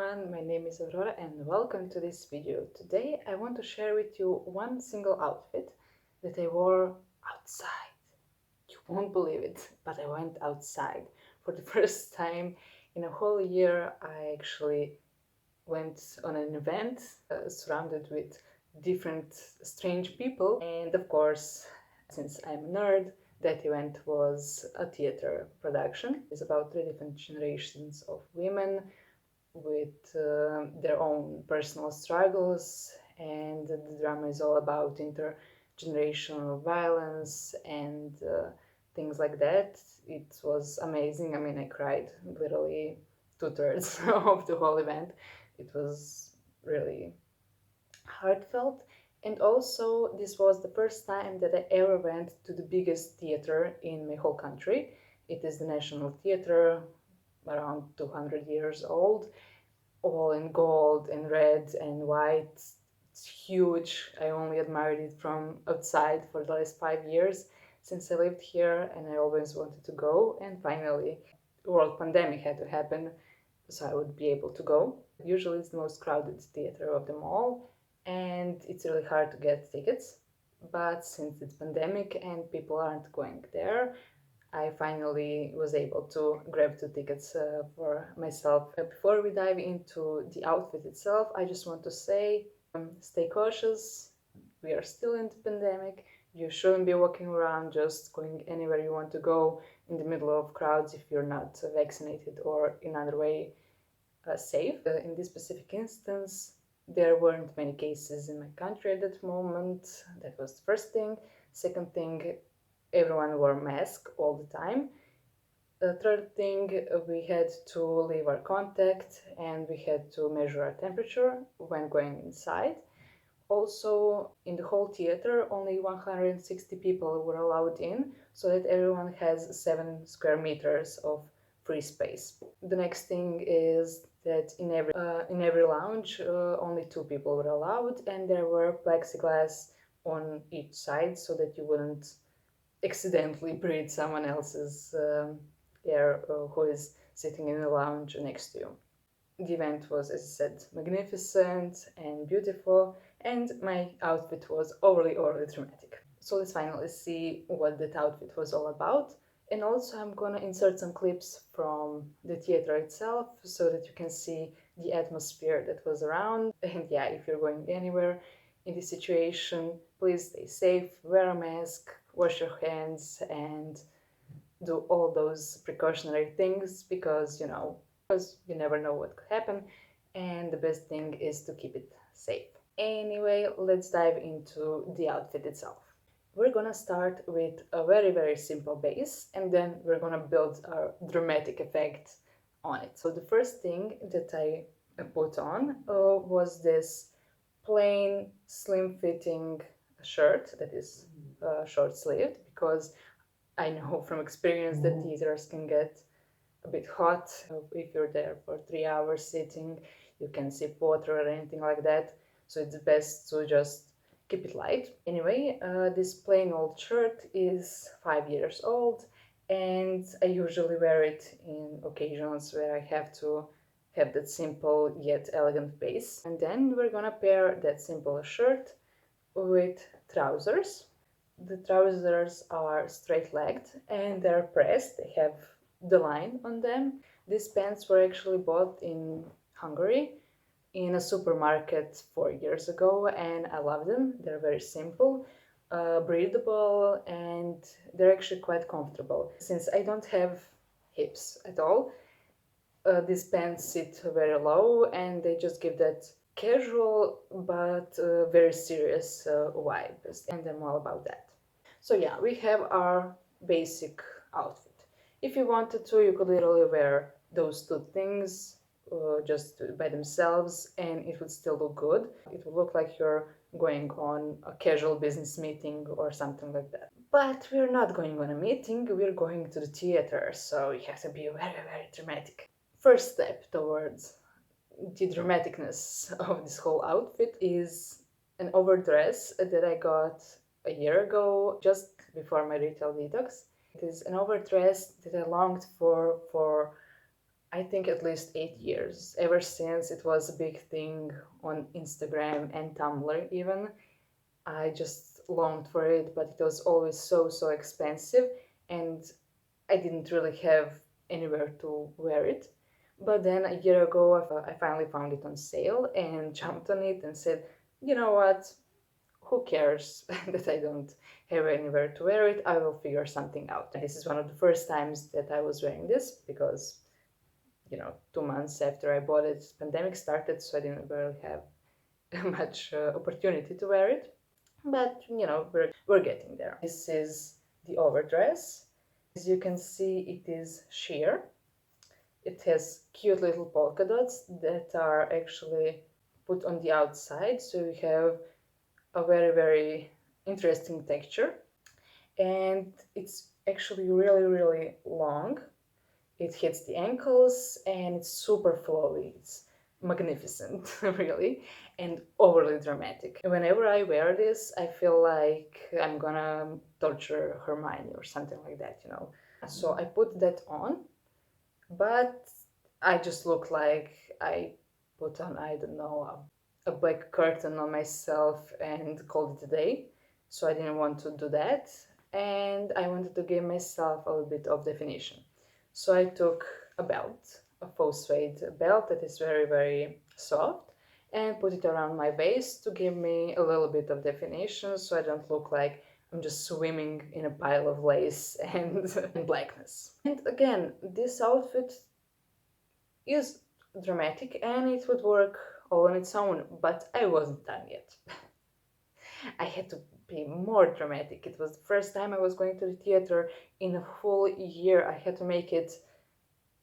everyone, my name is Aurora and welcome to this video. Today I want to share with you one single outfit that I wore outside. You won't believe it, but I went outside. For the first time in a whole year, I actually went on an event surrounded with different strange people. And of course, since I'm a nerd, that event was a theater production. It's about three different generations of women with their own personal struggles, and the drama is all about intergenerational violence and things like that. It was amazing. I mean, I cried literally two-thirds of the whole event. It was really heartfelt. And also, this was the first time that I ever went to the biggest theater in my whole country. It is the National Theater, around 200 years old, all in gold and red and white. It's huge. I only admired it from outside for the last 5 years since I lived here, and I always wanted to go. And finally, the world pandemic had to happen, so I would be able to go. Usually, it's the most crowded theater of them all, and it's really hard to get tickets. But since it's pandemic and people aren't going there, I finally was able to grab two tickets for myself. Before we dive into the outfit itself, I just want to say stay cautious. We are still in the pandemic. You shouldn't be walking around just going anywhere you want to go in the middle of crowds if you're not vaccinated or in other way safe. In this specific instance, there weren't many cases in my country at that moment. That was the first thing. Second thing, everyone wore masks all the time. The third thing, we had to leave our contact and we had to measure our temperature when going inside. Also, in the whole theater, only 160 people were allowed in, so that everyone has 7 square meters of free space. The next thing is that in every lounge, only 2 people were allowed, and there were plexiglass on each side so that you wouldn't accidentally breathe someone else's air who is sitting in the lounge next to you. The event was, as I said, magnificent and beautiful, and my outfit was overly dramatic. So let's finally see what that outfit was all about. And also I'm gonna insert some clips from the theater itself so that you can see the atmosphere that was around. And yeah, if you're going anywhere in this situation, please stay safe, wear a mask, wash your hands, and do all those precautionary things because you never know what could happen, and the best thing is to keep it safe. Anyway, let's dive into the outfit itself. We're gonna start with a very simple base, and then we're gonna build our dramatic effect on it. So the first thing that I put on was this plain slim fitting shirt that is short sleeved, because I know from experience that theaters can get a bit hot. If you're there for 3 hours sitting, you can sip water or anything like that. So it's best to just keep it light. Anyway, this plain old shirt is 5 years old, and I usually wear it in occasions where I have to have that simple yet elegant base. And then we're gonna pair that simple shirt with trousers. The trousers are straight-legged and they're pressed. They have the line on them. These pants were actually bought in Hungary in a supermarket 4 years ago, and I love them. They're very simple, breathable, and they're actually quite comfortable. Since I don't have hips at all, these pants sit very low and they just give that casual but very serious vibe, and I'm all about that. So yeah, we have our basic outfit. If you wanted to, you could literally wear those two things just by themselves and it would still look good. It would look like you're going on a casual business meeting or something like that. But we're not going on a meeting, we're going to the theater, so you have to be very dramatic. First step towards the dramaticness of this whole outfit is an overdress that I got a year ago, just before my retail detox. It is an overdress that I longed for I think at least 8 years, ever since it was a big thing on Instagram and Tumblr even. I just longed for it, but it was always so expensive, and I didn't really have anywhere to wear it. But then a year ago, I finally found it on sale and jumped on it and said, you know what? Who cares that I don't have anywhere to wear it? I will figure something out. And this is one of the first times that I was wearing this because, 2 months after I bought it, pandemic started, so I didn't really have much opportunity to wear it. But, we're getting there. This is the overdress. As you can see, it is sheer. It has cute little polka dots that are actually put on the outside, so you have a very interesting texture. And it's actually really long. It hits the ankles and it's super flowy. It's magnificent, really, and overly dramatic. Whenever I wear this, I feel like I'm gonna torture Hermione or something like that, So I put that on, but I just look like I put on, I don't know, a black curtain on myself and called it a day. So I didn't want to do that, and I wanted to give myself a little bit of definition. So I took a belt, a faux suede belt that is very soft, and put it around my waist to give me a little bit of definition, so I don't look like I'm just swimming in a pile of lace and blackness. And again, this outfit is dramatic and it would work all on its own, but I wasn't done yet. I had to be more dramatic. It was the first time I was going to the theater in a full year. I had to make it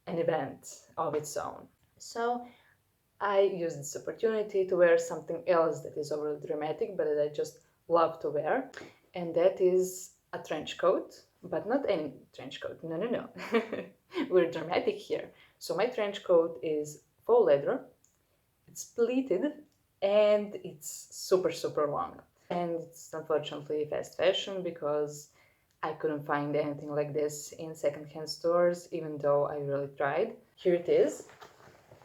an event of its own. So I used this opportunity to wear something else that is overly dramatic, but that I just love to wear, and that is a trench coat, but not any trench coat. No. We're dramatic here. So my trench coat is faux leather, it's pleated, and it's super long. And it's unfortunately fast fashion because I couldn't find anything like this in secondhand stores, even though I really tried. Here it is.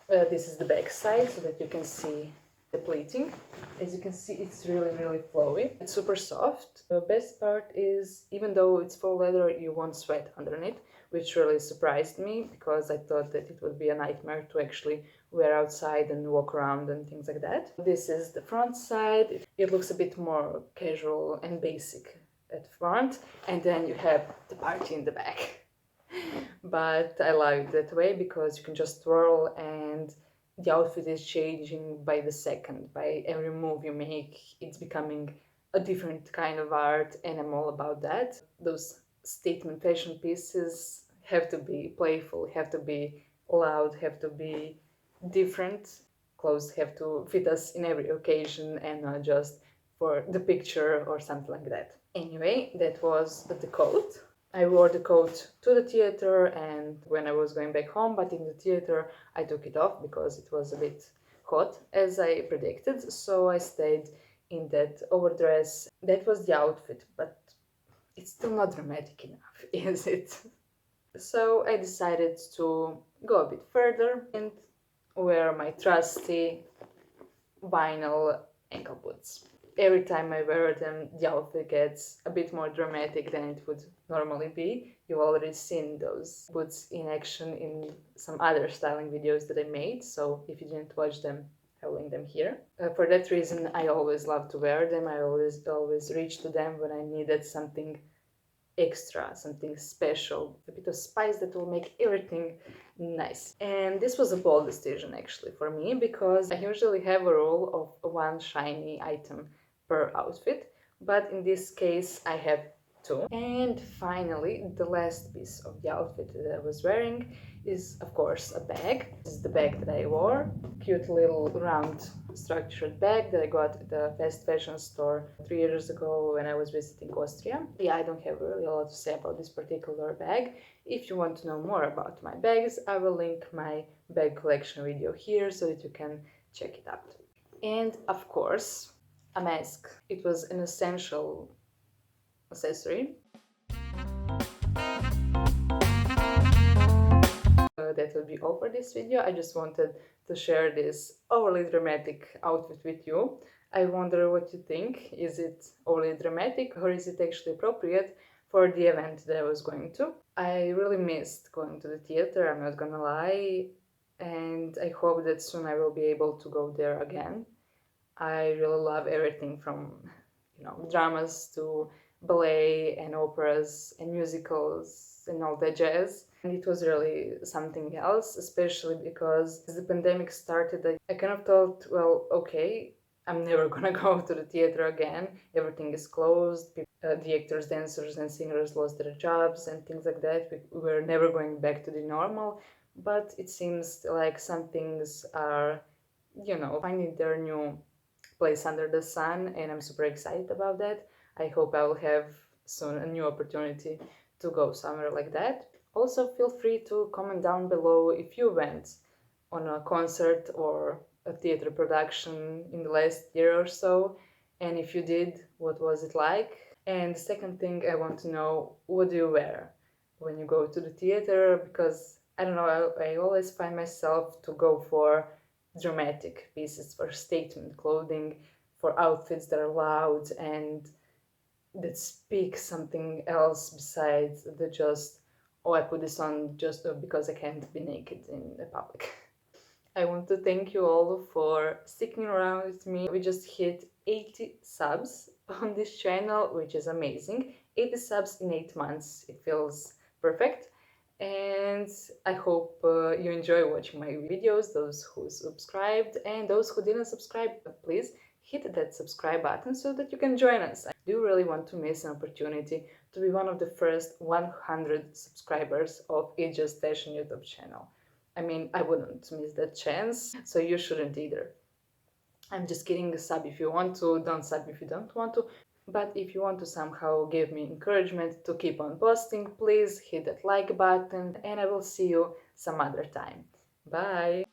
This is the back side so that you can see the pleating. As you can see, it's really flowy. It's super soft. The best part is, even though it's faux leather, you won't sweat underneath, which really surprised me because I thought that it would be a nightmare to actually wear outside and walk around and things like that. This is the front side. It looks a bit more casual and basic at front, and then you have the party in the back. But I love it that way because you can just twirl and the outfit is changing by the second. By every move you make, it's becoming a different kind of art, and I'm all about that. Those statement fashion pieces have to be playful, have to be loud, have to be different. Clothes have to fit us in every occasion and not just for the picture or something like that. Anyway, that was the coat. I wore the coat to the theater and when I was going back home, but in the theater I took it off because it was a bit hot, as I predicted, so I stayed in that overdress. That was the outfit, but it's still not dramatic enough, is it? So I decided to go a bit further and wear my trusty vinyl ankle boots. Every time I wear them, the outfit gets a bit more dramatic than it would normally be. You've already seen those boots in action in some other styling videos that I made, so if you didn't watch them, I'll link them here. For that reason, I always love to wear them. I always reach to them when I needed something extra, something special, a bit of spice that will make everything nice. And this was a bold decision actually for me because I usually have a rule of one shiny item per outfit, but in this case I have two. And finally, the last piece of the outfit that I was wearing is of course a bag. This is the bag that I wore, cute little round structured bag that I got at the fast fashion store 3 years ago when I was visiting Austria. Yeah, I don't have really a lot to say about this particular bag. If you want to know more about my bags, I will link my bag collection video here so that you can check it out. And of course, a mask. It was an essential accessory. that will be all for this video. I just wanted to share this overly dramatic outfit with you. I wonder what you think. Is it overly dramatic or is it actually appropriate for the event that I was going to? I really missed going to the theater, I'm not gonna lie, and I hope that soon I will be able to go there again. I really love everything from, dramas to ballet and operas and musicals and all that jazz. And it was really something else, especially because as the pandemic started, I kind of thought, well, okay, I'm never gonna go to the theater again. Everything is closed. The actors, dancers, and singers lost their jobs and things like that. We were never going back to the normal. But it seems like some things are, finding their new place under the sun, and I'm super excited about that. I hope I will have soon a new opportunity to go somewhere like that. Also, feel free to comment down below if you went on a concert or a theater production in the last year or so, and if you did, what was it like? And the second thing, I want to know, what do you wear when you go to the theater? Because I don't know, I always find myself to go for dramatic pieces, for statement clothing, for outfits that are loud and that speak something else besides the just, oh, I put this on just because I can't be naked in the public. I want to thank you all for sticking around with me. We just hit 80 subs on this channel, which is amazing. 80 subs in 8 months. It feels perfect. And I hope you enjoy watching my videos, those who subscribed, and those who didn't subscribe, please hit that subscribe button so that you can join us. I do really want to miss an opportunity to be one of the first 100 subscribers of It's Just Fashion YouTube channel. I mean, I wouldn't miss that chance, so you shouldn't either. I'm just kidding, sub if you want to, don't sub if you don't want to. But if you want to somehow give me encouragement to keep on posting, please hit that like button, and I will see you some other time. Bye!